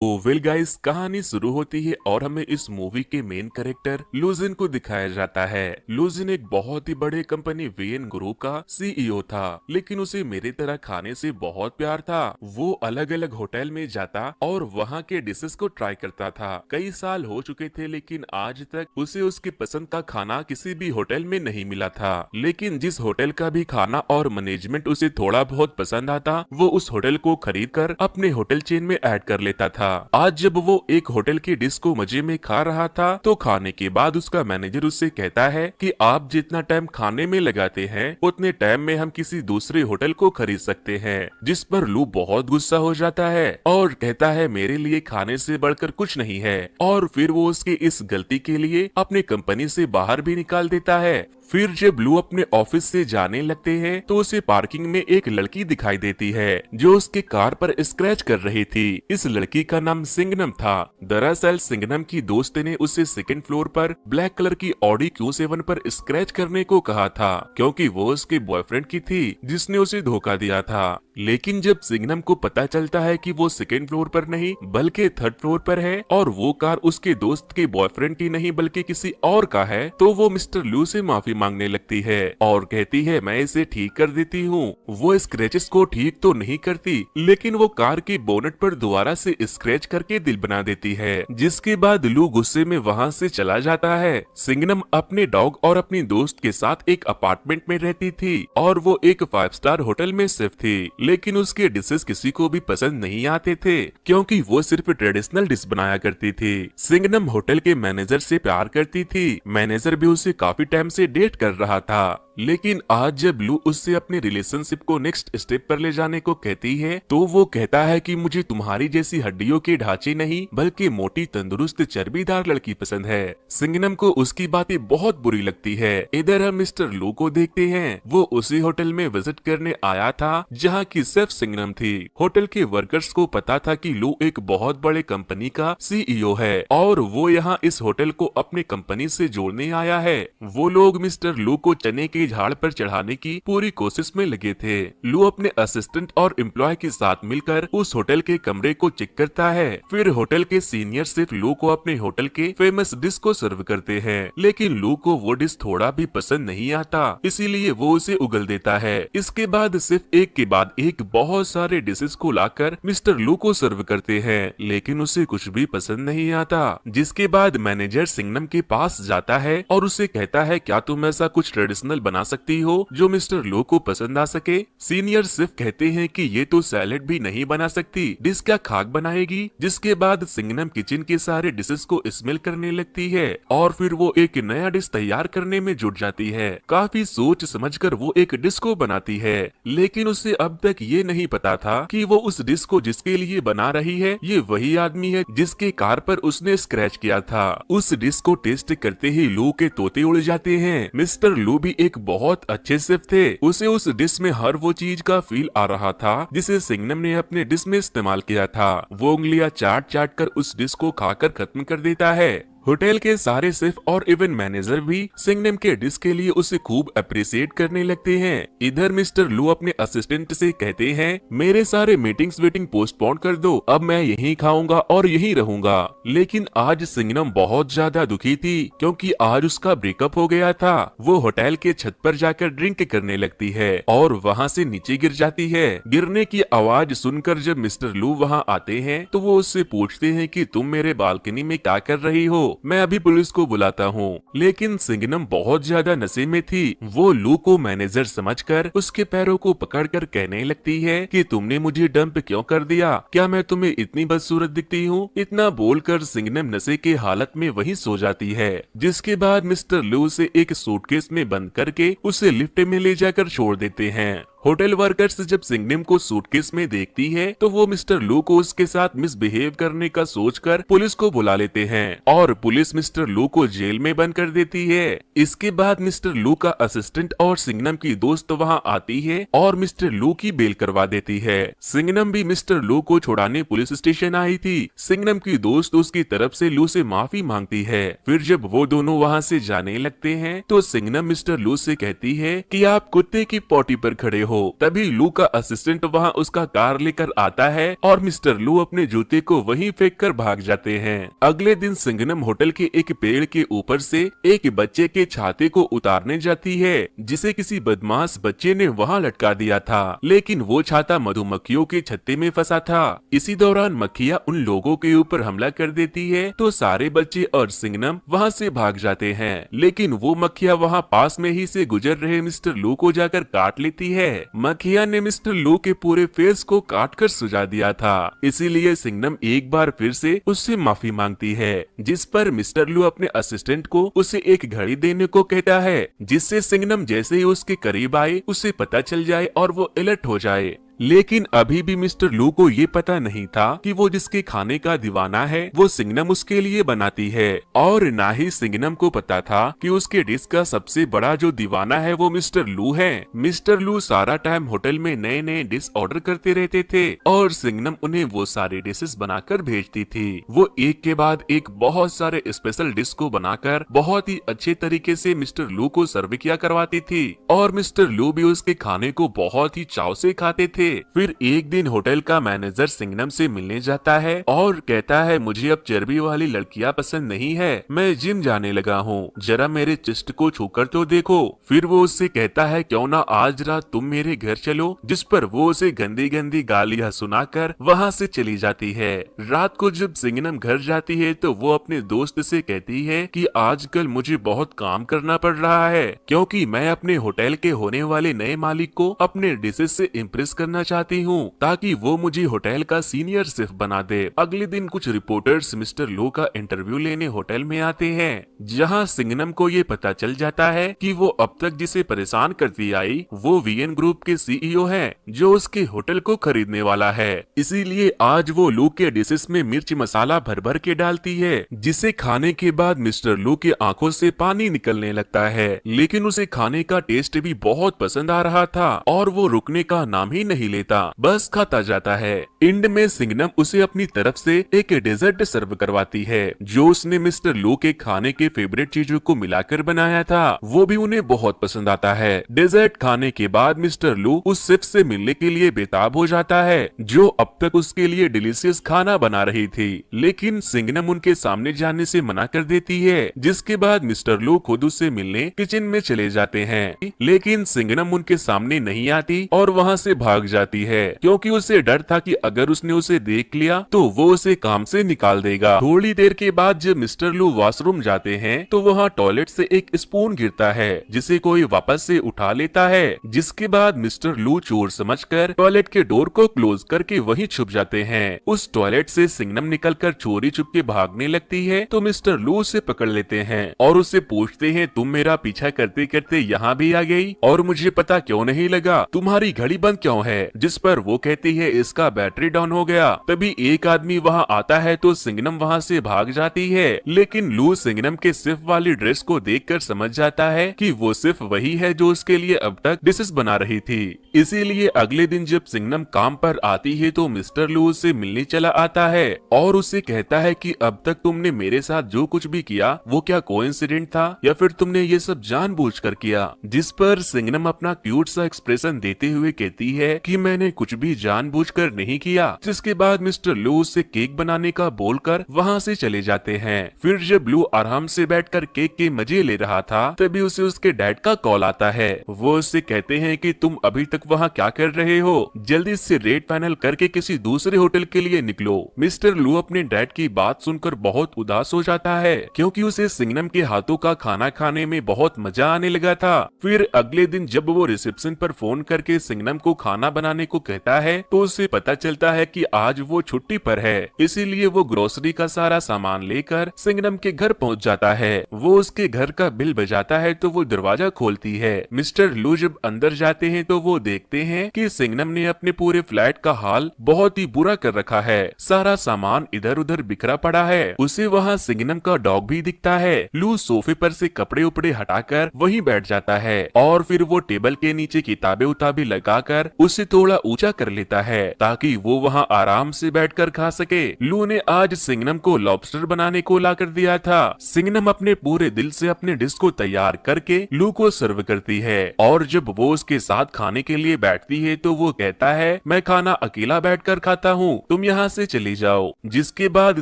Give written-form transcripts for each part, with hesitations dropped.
तो well guys, कहानी शुरू होती है और हमें इस मूवी के मेन कैरेक्टर लूजिन को दिखाया जाता है। लूजिन एक बहुत ही बड़े कंपनी वीएन ग्रुप का सीईओ था, लेकिन उसे मेरी तरह खाने से बहुत प्यार था। वो अलग अलग होटल में जाता और वहाँ के डिशेस को ट्राई करता था। कई साल हो चुके थे, लेकिन आज तक उसे उसकी पसंद का खाना किसी भी होटल में नहीं मिला था। लेकिन जिस होटल का भी खाना और मैनेजमेंट उसे थोड़ा बहुत पसंद आता, वो उस होटल को खरीद कर अपने होटल चेन में ऐड कर लेता था। आज जब वो एक होटल की डिश को मजे में खा रहा था, तो खाने के बाद उसका मैनेजर उससे कहता है कि आप जितना टाइम खाने में लगाते हैं, उतने टाइम में हम किसी दूसरे होटल को खरीद सकते हैं। जिस पर लू बहुत गुस्सा हो जाता है और कहता है मेरे लिए खाने से बढ़कर कुछ नहीं है, और फिर वो उसके इस गलती के लिए अपने कंपनी से बाहर भी निकाल देता है। फिर जब लू अपने ऑफिस से जाने लगते हैं, तो उसे पार्किंग में एक लड़की दिखाई देती है जो उसके कार पर स्क्रैच कर रही थी। इस लड़की का नाम सिंगनम था। दरअसल सिंगनम की दोस्त ने उसे सेकंड फ्लोर पर ब्लैक कलर की ऑडी Q7 पर स्क्रैच करने को कहा था, क्योंकि वो उसके बॉयफ्रेंड की थी जिसने उसे धोखा दिया था। लेकिन जब सिंगनम को पता चलता है कि वो सेकंड फ्लोर पर नहीं बल्कि थर्ड फ्लोर पर है और वो कार उसके दोस्त के बॉयफ्रेंड की नहीं बल्कि किसी और का है, तो वो मिस्टर लू से माफी मांगने लगती है और कहती है मैं इसे ठीक कर देती हूँ। वो स्क्रैचेस को ठीक तो नहीं करती, लेकिन वो कार के बोनट पर दोबारा से स्क्रैच करके दिल बना देती है, जिसके बाद लू गुस्से में वहाँ से चला जाता है। सिंगनम अपने डॉग और अपनी दोस्त के साथ एक अपार्टमेंट में रहती थी और वो एक 5 स्टार होटल में शिफ्ट थी, लेकिन उसके डिशेस किसी को भी पसंद नहीं आते थे, क्योंकि वो सिर्फ ट्रेडिशनल डिश बनाया करती थी। सिंगनम होटल के मैनेजर से प्यार करती थी। मैनेजर भी उसे काफी टाइम से डेट कर रहा था, लेकिन आज जब लू उससे अपने रिलेशनशिप को नेक्स्ट स्टेप पर ले जाने को कहती है, तो वो कहता है कि मुझे तुम्हारी जैसी हड्डियों के ढांचे नहीं बल्कि मोटी तंदुरुस्त चर्बीदार लड़की पसंद है। सिंगनम को उसकी बातें बहुत बुरी लगती है। इधर हम मिस्टर लू को देखते हैं। वो उसी होटल में विजिट करने आया था जहाँ की सिर्फ सिंगनम थी। होटल के वर्कर्स को पता था कि लू एक बहुत बड़े कंपनी का सीईओ है और वो यहाँ इस होटल को अपने कंपनी से जोड़ने आया है। वो लोग मिस्टर लू को चने के झाड़ पर चढ़ाने की पूरी कोशिश में लगे थे। लू अपने असिस्टेंट और एम्प्लॉय के साथ मिलकर उस होटल के कमरे को चेक करता है। फिर होटल के सीनियर सिर्फ लू को अपने होटल के फेमस डिश को सर्व करते हैं, लेकिन लू को वो डिश थोड़ा भी पसंद नहीं आता, इसीलिए वो उसे उगल देता है। इसके बाद सिर्फ एक के बाद एक बहुत सारे डिशेस को लाकर मिस्टर लू को सर्व करते हैं, लेकिन उसे कुछ भी पसंद नहीं आता। जिसके बाद मैनेजर सिंगनम के पास जाता है और उसे कहता है क्या तुम ऐसा कुछ ट्रेडिशनल बना सकती हो जो मिस्टर लो को पसंद आ सके। सीनियर सिर्फ कहते हैं कि ये तो सैलेड भी नहीं बना सकती, डिश क्या खाक बनाएगी। जिसके बाद सिंगनम किचन के सारे डिशेस को स्मेल करने लगती है और फिर वो एक नया डिश तैयार करने में जुट जाती है। काफी सोच समझकर वो एक डिश को बनाती है, लेकिन उसे अब तक ये नहीं पता था कि वो उस डिश को जिसके लिए बना रही है ये वही आदमी है जिसके कार पर उसने स्क्रैच किया था। उस डिश को टेस्ट करते ही लू के तोते उड़ जाते हैं। मिस्टर लू भी एक बहुत अच्छे शेफ थे। उसे उस डिश में हर वो चीज का फील आ रहा था जिसे सिंगनम ने अपने डिश में इस्तेमाल किया था। वो उंगलियां चाट चाट कर उस डिश को खाकर खत्म कर देता है। होटल के सारे शेफ और इवेंट मैनेजर भी सिंगनम के डिश के लिए उसे खूब अप्रिशिएट करने लगते हैं। इधर मिस्टर लू अपने असिस्टेंट से कहते हैं मेरे सारे मीटिंग्स पोस्टपोन कर दो, अब मैं यहीं खाऊंगा और यहीं रहूंगा। लेकिन आज सिंगनम बहुत ज्यादा दुखी थी, क्योंकि आज उसका ब्रेकअप हो गया था। वो होटल के छत पर जाकर ड्रिंक करने लगती है और वहाँ से नीचे गिर जाती है। गिरने की आवाज सुनकर जब मिस्टर लू वहाँ आते हैं, तो वो उससे पूछते हैं कि तुम मेरे बालकनी में क्या कर रही हो, मैं अभी पुलिस को बुलाता हूँ। लेकिन सिंगनम बहुत ज्यादा नशे में थी। वो लू को मैनेजर समझकर उसके पैरों को पकड़कर कहने लगती है कि तुमने मुझे डंप क्यों कर दिया, क्या मैं तुम्हें इतनी बदसूरत दिखती हूँ। इतना बोलकर सिंगनम नशे के हालत में वहीं सो जाती है। जिसके बाद मिस्टर लू उसे एक सूटकेस में बंद करके उसे लिफ्ट में ले जाकर छोड़ देते हैं। होटल वर्कर्स जब सिंगनम को सूटकेस में देखती है, तो वो मिस्टर लू को उसके साथ मिसबिहेव करने का सोचकर पुलिस को बुला लेते हैं और पुलिस मिस्टर लू को जेल में बंद कर देती है। इसके बाद मिस्टर लू का असिस्टेंट और सिंगनम की दोस्त वहां आती है और मिस्टर लू की बेल करवा देती है। सिंगनम भी मिस्टर लू को छुड़ाने पुलिस स्टेशन आई थी। सिंगनम की दोस्त उसकी तरफ से लू से माफी मांगती है। फिर जब वो दोनों वहाँ से जाने लगते हैं, तो सिंगनम मिस्टर लू से कहती है कि आप कुत्ते की पॉटी पर खड़े हो, हो। तभी लू का असिस्टेंट वहाँ उसका कार लेकर आता है और मिस्टर लू अपने जूते को वहीं फेंक कर भाग जाते हैं। अगले दिन सिंघनम होटल के एक पेड़ के ऊपर से एक बच्चे के छाते को उतारने जाती है, जिसे किसी बदमाश बच्चे ने वहाँ लटका दिया था, लेकिन वो छाता मधुमक्खियों के छत्ते में फंसा था। इसी दौरान मक्खियाँ उन लोगों के ऊपर हमला कर देती है तो सारे बच्चे और सिंघनम वहाँ से भाग जाते हैं, लेकिन वो मक्खियाँ वहाँ पास में ही से गुजर रहे मिस्टर लू को जाकर काट लेती है। मक्खियाँ ने मिस्टर लू के पूरे फेस को काट कर सुझा दिया था, इसीलिए सिंघनम एक बार फिर से उससे माफी मांगती है, जिस पर मिस्टर लू अपने असिस्टेंट को उसे एक घड़ी देने को कहता है, जिससे सिंघनम जैसे ही उसके करीब आए उसे पता चल जाए और वो अलर्ट हो जाए। लेकिन अभी भी मिस्टर लू को ये पता नहीं था कि वो जिसके खाने का दीवाना है वो सिंघनम उसके लिए बनाती है, और ना ही सिंघनम को पता था कि उसके डिश का सबसे बड़ा जो दीवाना है वो मिस्टर लू है। मिस्टर लू सारा टाइम होटल में नए नए डिश ऑर्डर करते रहते थे और सिंघनम उन्हें वो सारे डिशेस बनाकर भेजती थी। वो एक के बाद एक बहुत सारे स्पेशल डिश को बनाकर बहुत ही अच्छे तरीके से मिस्टर लू को सर्व किया करवाती थी, और मिस्टर लू भी उसके खाने को बहुत ही चाव से खाते थे। फिर एक दिन होटल का मैनेजर सिंघनम से मिलने जाता है और कहता है, मुझे अब चर्बी वाली लड़कियां पसंद नहीं है, मैं जिम जाने लगा हूँ, जरा मेरे चेस्ट को छूकर तो देखो। फिर वो उससे कहता है, क्यों ना आज रात तुम मेरे घर चलो, जिस पर वो उसे गंदी गंदी गालियां सुनाकर वहाँ से चली जाती है। रात को जब सिंघनम घर जाती है तो वो अपने दोस्त से कहती है कि आजकल मुझे बहुत काम करना पड़ रहा है, क्योंकि मैं अपने होटल के होने वाले नए मालिक को अपने डिशेस से इम्प्रेस करना चाहती हूँ, ताकि वो मुझे होटल का सीनियर शेफ बना दे। अगले दिन कुछ रिपोर्टर्स मिस्टर लू का इंटरव्यू लेने होटल में आते हैं, जहाँ सिंघनम को ये पता चल जाता है कि वो अब तक जिसे परेशान करती आई वो वीएन ग्रुप के सीईओ हैं, जो उसके होटल को खरीदने वाला है। इसीलिए आज वो लू के डिशेस में मिर्च मसाला भर भर के डालती है, जिसे खाने के बाद मिस्टर लू की आंखों से पानी निकलने लगता है। लेकिन उसे खाने का टेस्ट भी बहुत पसंद आ रहा था और वो रुकने का नाम ही नहीं लेता, बस खाता जाता है। एंड में सिंघनम उसे अपनी तरफ से एक डेजर्ट सर्व करवाती है, जो उसने मिस्टर लू के खाने के फेवरेट चीजों को मिलाकर बनाया था। वो भी उन्हें बहुत पसंद आता है। डेजर्ट खाने के बाद मिस्टर लू उस शेफ से मिलने के लिए बेताब हो जाता है, जो अब तक उसके लिए डिलीशियस खाना बना रही थी, लेकिन सिंघनम उनके सामने जाने से मना कर देती है, जिसके बाद मिस्टर लू खुद उससे मिलने किचन में चले जाते हैं। लेकिन सिंघनम उनके सामने नहीं आती और वहाँ से भाग जाती है, क्योंकि उसे डर था कि अगर उसने उसे देख लिया तो वो उसे काम से निकाल देगा। थोड़ी देर के बाद जब मिस्टर लू वॉशरूम जाते हैं तो वहाँ टॉयलेट से एक स्पून गिरता है, जिसे कोई वापस से उठा लेता है, जिसके बाद मिस्टर लू चोर समझकर टॉयलेट के डोर को क्लोज करके वहीं छुप जाते हैं। उस टॉयलेट से सिंघनम निकलकर चोरी चुपके भागने लगती है तो मिस्टर लू उसे पकड़ लेते हैं और उससे पूछते हैं, तुम मेरा पीछा करते करते यहाँ भी आ गई और मुझे पता क्यों नहीं लगा, तुम्हारी घड़ी बंद क्यों है? जिस पर वो कहती है, इसका बैटरी डाउन हो गया। तभी एक आदमी वहाँ आता है तो सिंघनम वहाँ से भाग जाती है, लेकिन लू सिंघनम के सिर्फ वाली ड्रेस को देखकर समझ जाता है कि वो सिर्फ वही है जो उसके लिए अब तक डिशेस बना रही थी। इसीलिए अगले दिन जब सिंघनम काम पर आती है तो मिस्टर लू उससे मिलने चला आता है और उससे कहता है कि अब तक तुमने मेरे साथ जो कुछ भी किया वो क्या कोइंसिडेंट था या फिर तुमने ये सब जानबूझकर किया? जिस पर सिंघनम अपना क्यूट सा एक्सप्रेशन देते हुए कहती है कि मैंने कुछ भी जानबूझकर नहीं किया। जिसके बाद मिस्टर लू उससे केक बनाने का बोलकर वहाँ से चले जाते हैं। फिर जब लू आराम से बैठकर केक के मजे ले रहा था तभी उसे उसके डैड का कॉल आता है। वो उससे कहते हैं कि तुम अभी तक वहाँ क्या कर रहे हो, जल्दी से रेट फाइनल करके किसी दूसरे होटल के लिए निकलो। मिस्टर लू अपने डैड की बात सुनकर बहुत उदास हो जाता है, क्योंकि उसे सिंघनम के हाथों का खाना खाने में बहुत मजा आने लगा था। फिर अगले दिन जब वो रिसेप्शन पर फोन करके सिंघनम को खाना बनाने को कहता है तो उसे पता चलता है कि आज वो छुट्टी पर है, इसीलिए वो ग्रोसरी का सारा सामान लेकर सिंघनम के घर पहुंच जाता है। वो उसके घर का बिल बजाता है तो वो दरवाजा खोलती है। मिस्टर लू जब अंदर जाते हैं तो वो देखते हैं कि सिंघनम ने अपने पूरे फ्लैट का हाल बहुत ही बुरा कर रखा है। सारा सामान इधर उधर बिखरा पड़ा है। उसे वहाँ सिंघनम का डॉग भी दिखता है। लू सोफे पर से कपड़े उपड़े हटाकर वहीं बैठ जाता है और फिर वो टेबल के नीचे किताबें उताबें लगाकर उसे थोड़ा ऊंचा कर लेता है ताकि वो वहाँ आराम से बैठकर खा सके। लू ने आज सिंगनम को लॉबस्टर बनाने को ला कर दिया था। सिंगनम अपने पूरे दिल से अपने डिश को तैयार करके लू को सर्व करती है और जब वो उसके साथ खाने के लिए बैठती है तो वो कहता है, मैं खाना अकेला बैठकर खाता हूँ, तुम यहाँ से चली जाओ। जिसके बाद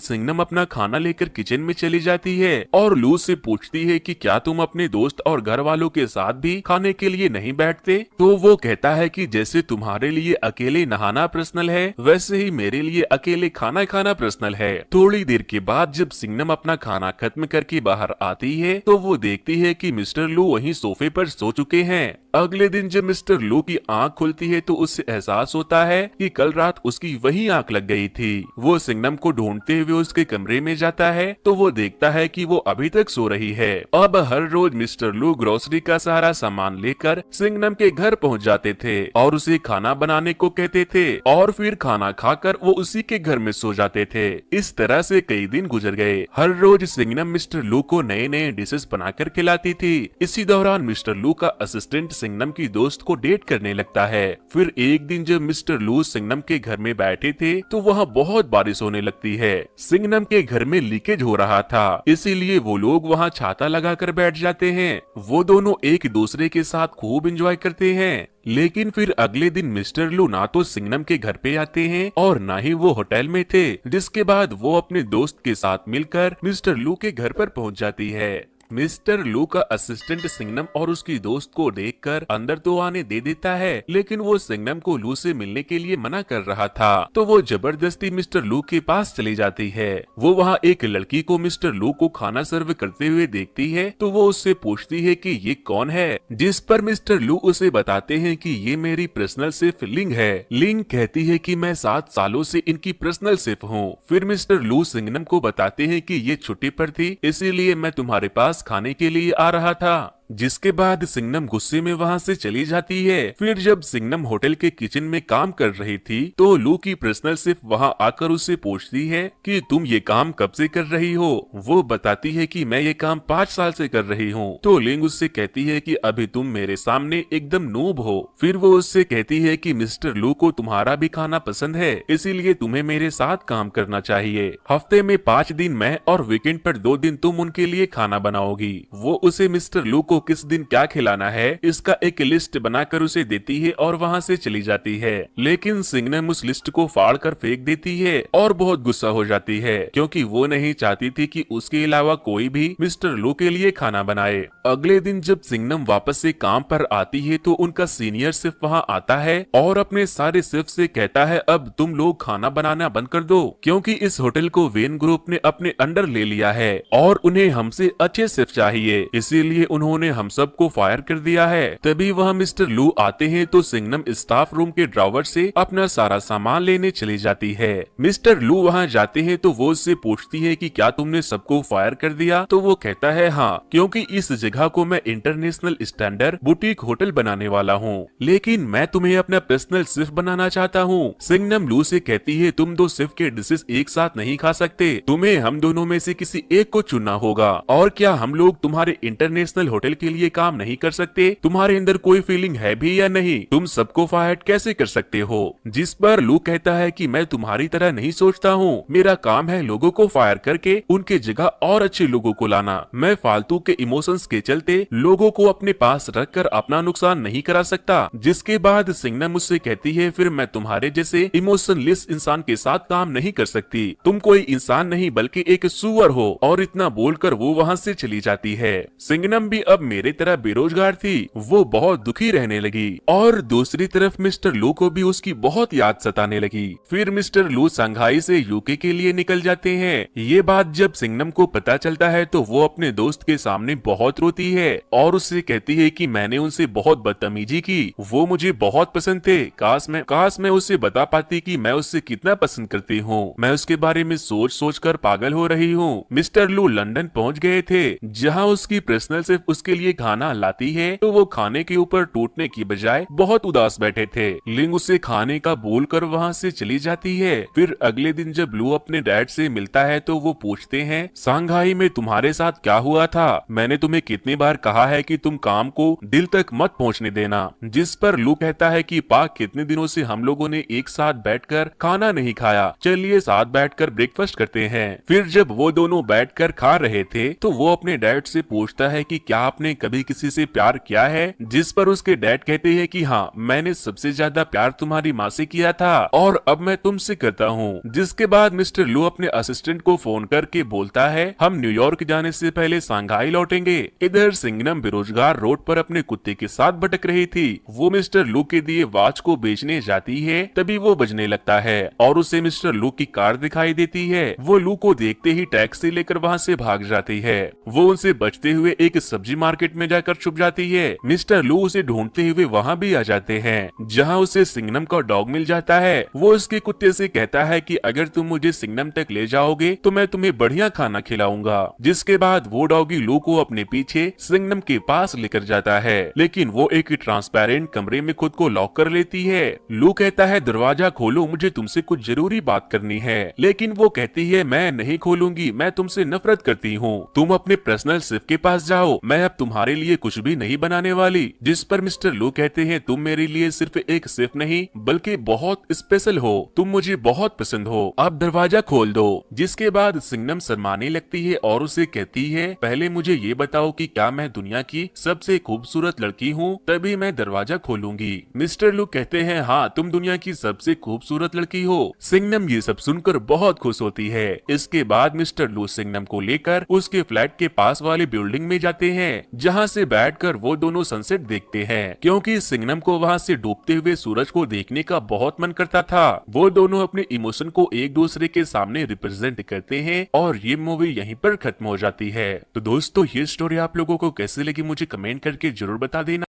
सिंगनम अपना खाना लेकर किचन में चली जाती है और लू से पूछती है कि क्या तुम अपने दोस्त और घर वालों के साथ भी खाने के लिए नहीं बैठते? तो वो कहता है कि जैसे तुम्हारे लिए अकेले नहाना पर्सनल है वैसे ही मेरे लिए अकेले खाना खाना पर्सनल है। थोड़ी देर के बाद जब सिंगनम अपना खाना खत्म करके बाहर आती है तो वो देखती है कि मिस्टर लू वहीं सोफे पर सो चुके हैं। अगले दिन जब मिस्टर लू की आंख खुलती है तो उससे एहसास होता है कि कल रात उसकी वही आंख लग गई थी। वो सिंगनम को ढूंढते हुए उसके कमरे में जाता है तो वो देखता है कि वो अभी तक सो रही है। अब हर रोज मिस्टर लू ग्रोसरी का सारा सामान लेकर सिंगनम के घर पहुंच जाते थे और उसे खाना बनाने को कहते थे और फिर खाना खाकर वो उसी के घर में सो जाते थे। इस तरह से कई दिन गुजर गए। हर रोज सिंगनम मिस्टर लू को नए नए डिशेस बनाकर खिलाती थी। इसी दौरान मिस्टर लू का असिस्टेंट सिंगनम की दोस्त को डेट करने लगता है। फिर एक दिन जब मिस्टर लू सिंगनम के घर में बैठे थे तो वहाँ बहुत बारिश होने लगती है। सिंगनम के घर में लीकेज हो रहा था, इसीलिए वो लोग वहाँ छाता लगाकर बैठ जाते हैं। वो दोनों एक दूसरे के साथ खूब एंजॉय करते हैं। लेकिन फिर अगले दिन मिस्टर लू ना तो सिंगनम के घर पे आते हैं और ना ही वो होटल में थे, जिसके बाद वो अपने दोस्त के साथ मिलकर मिस्टर लू के घर पर पहुंच जाती है। मिस्टर लू का असिस्टेंट सिंगनम और उसकी दोस्त को देखकर अंदर तो आने दे देता है, लेकिन वो सिंगनम को लू से मिलने के लिए मना कर रहा था तो वो जबरदस्ती मिस्टर लू के पास चली जाती है। वो वहाँ एक लड़की को मिस्टर लू को खाना सर्व करते हुए देखती है तो वो उससे पूछती है कि ये कौन है, जिस पर मिस्टर लू उसे बताते हैं कि ये मेरी पर्सनल शेफ लिंग है। लिंग कहती है कि मैं 7 सालों से इनकी पर्सनल शेफ हूँ। फिर मिस्टर लू सिंगनम को बताते हैं कि ये छुट्टी पर थी, इसीलिए मैं तुम्हारे पास खाने के लिए आ रहा था। जिसके बाद सिंगनम गुस्से में वहाँ से चली जाती है। फिर जब सिंगनम होटल के किचन में काम कर रही थी तो लू की पर्सनल शेफ वहाँ आकर उससे पूछती है कि तुम ये काम कब से कर रही हो। वो बताती है कि मैं ये काम 5 साल से कर रही हूँ। तो लिंग उससे कहती है कि अभी तुम मेरे सामने एकदम नूब हो। फिर वो उससे कहती है कि मिस्टर लू को तुम्हारा भी खाना पसंद है, इसीलिए तुम्हें मेरे साथ काम करना चाहिए। हफ्ते में 5 दिन मैं और वीकेंड पर 2 दिन तुम उनके लिए खाना बनाओगी। वो उसे मिस्टर लू को किस दिन क्या खिलाना है इसका एक लिस्ट बनाकर उसे देती है और वहाँ से चली जाती है। लेकिन सिंगनम उस लिस्ट को फाड़ कर फेंक देती है और बहुत गुस्सा हो जाती है क्योंकि वो नहीं चाहती थी कि उसके अलावा कोई भी मिस्टर लू के लिए खाना बनाए। अगले दिन जब सिंगनम वापस से काम पर आती है तो उनका सीनियर शेफ वहाँ आता है और अपने सारे शेफ से कहता है अब तुम लोग खाना बनाना बंद कर दो क्योंकि इस होटल को वेन ग्रुप ने अपने अंडर ले लिया है और उन्हें हमसे अच्छे शेफ चाहिए, इसीलिए उन्होंने हम सबको फायर कर दिया है। तभी वह मिस्टर लू आते हैं तो सिंगनम स्टाफ रूम के ड्रॉवर से अपना सारा सामान लेने चली जाती है। मिस्टर लू वहां जाते हैं तो वो उससे पूछती है कि क्या तुमने सबको फायर कर दिया? तो वो कहता है हाँ, क्योंकि इस जगह को मैं इंटरनेशनल स्टैंडर्ड बुटीक होटल बनाने वाला हूँ, लेकिन मैं तुम्हें अपना पर्सनल शेफ बनाना चाहता हूँ। सिंगनम लू से कहती है तुम 2 शेफ के डिशेस एक साथ नहीं खा सकते, तुम्हें हम दोनों में से किसी एक को चुनना होगा। और क्या हम लोग तुम्हारे इंटरनेशनल होटल के लिए काम नहीं कर सकते? तुम्हारे अंदर कोई फीलिंग है भी या नहीं? तुम सबको फायर कैसे कर सकते हो? जिस पर लू कहता है कि मैं तुम्हारी तरह नहीं सोचता हूँ, मेरा काम है लोगों को फायर करके उनके जगह और अच्छे लोगों को लाना। मैं फालतू के इमोशंस के चलते लोगों को अपने पास रखकर अपना नुकसान नहीं करा सकता। जिसके बाद सिंगनम मुझसे कहती है फिर मैं तुम्हारे जैसे इमोशनलेस इंसान के साथ काम नहीं कर सकती, तुम कोई इंसान नहीं बल्कि एक सुअर हो। और इतना बोलकर वो वहाँ से चली जाती है। सिंगनम भी अब मेरे तरह बेरोजगार थी, वो बहुत दुखी रहने लगी और दूसरी तरफ मिस्टर लू को भी उसकी बहुत याद सताने लगी। फिर मिस्टर लू संघाई से यूके के लिए निकल जाते हैं। ये बात जब सिंगनम को पता चलता है तो वो अपने दोस्त के सामने बहुत रोती है और उससे कहती है कि मैंने उनसे बहुत बदतमीजी की, वो मुझे बहुत पसंद थे, काश मैं उससे बता पाती कि मैं उससे कितना पसंद करती हूँ। मैं उसके बारे में सोच सोच कर पागल हो रही हूँ। मिस्टर लू लंदन पहुँच गए थे जहाँ उसकी पर्सनल शेफ उसके उनके लिए खाना लाती है तो वो खाने के ऊपर टूटने की बजाय बहुत उदास बैठे थे। लिंग उसे खाने का बोलकर वहाँ से चली जाती है। फिर अगले दिन जब लू अपने डैड से मिलता है तो वो पूछते हैं, सांघाई में तुम्हारे साथ क्या हुआ था? मैंने तुम्हें कितनी बार कहा है कि तुम काम को दिल तक मत पहुंचने देना। जिस पर लू कहता है कि पाक कितने दिनों से हम लोगों ने एक साथ बैठकर खाना नहीं खाया, चलिए साथ बैठकर ब्रेकफास्ट करते हैं। फिर जब वो दोनों बैठकर खा रहे थे तो वो अपने डैड से पूछता है कि क्या आपने कभी किसी से प्यार किया है? जिस पर उसके डैड कहते हैं कि हाँ, मैंने सबसे ज्यादा प्यार तुम्हारी माँ से किया था और अब मैं तुमसे करता हूँ। जिसके बाद मिस्टर लू अपने असिस्टेंट को फोन करके बोलता है, हम न्यूयॉर्क जाने से पहले सांघाई लौटेंगे। इधर सिंघनम बेरोजगार रोड पर अपने कुत्ते के साथ भटक रही थी। वो मिस्टर लू के दिए वॉच को बेचने जाती है, तभी वो बजने लगता है और उसे मिस्टर लू की कार दिखाई देती है। वो लू को देखते ही टैक्सी लेकर वहाँ से भाग जाती है। वो उनसे बचते हुए एक सब्जी मार्केट में जाकर छुप जाती है। मिस्टर लू उसे ढूंढते हुए वहाँ भी आ जाते हैं, जहाँ उसे सिंघनम का डॉग मिल जाता है। वो उसके कुत्ते से कहता है कि अगर तुम मुझे सिंघनम तक ले जाओगे तो मैं तुम्हें बढ़िया खाना खिलाऊंगा। जिसके बाद वो डॉगी लू को अपने पीछे सिंघनम के पास लेकर जाता है, लेकिन वो एक ट्रांसपेरेंट कमरे में खुद को लॉक कर लेती है। लू कहता है, दरवाजा खोलो, मुझे तुमसे कुछ जरूरी बात करनी है। लेकिन वो कहती है, मैं नहीं खोलूंगी, मैं तुमसे नफरत करती हूँ, तुम अपने पर्सनल शेफ के पास जाओ, मैं अब तुम्हारे लिए कुछ भी नहीं बनाने वाली। जिस पर मिस्टर लू कहते हैं, तुम मेरे लिए सिर्फ एक शेफ नहीं बल्कि बहुत स्पेशल हो, तुम मुझे बहुत पसंद हो, अब दरवाजा खोल दो। जिसके बाद सिंघनम शर्माने लगती है और उसे कहती है, पहले मुझे ये बताओ कि क्या मैं दुनिया की सबसे खूबसूरत लड़की हूँ, तभी मैं दरवाजा खोलूंगी। मिस्टर लू कहते हैं, हाँ, तुम दुनिया की सबसे खूबसूरत लड़की हो। सिंघनम ये सब सुनकर बहुत खुश होती है। इसके बाद मिस्टर लू सिंघनम को लेकर उसके फ्लैट के पास वाली बिल्डिंग में जाते हैं, जहाँ से बैठकर वो दोनों सनसेट देखते हैं, क्योंकि सिंघनम को वहाँ से डूबते हुए सूरज को देखने का बहुत मन करता था। वो दोनों अपने इमोशन को एक दूसरे के सामने रिप्रेजेंट करते हैं और ये मूवी यहीं पर खत्म हो जाती है। तो दोस्तों, ये स्टोरी आप लोगों को कैसी लगी मुझे कमेंट करके जरूर बता देना।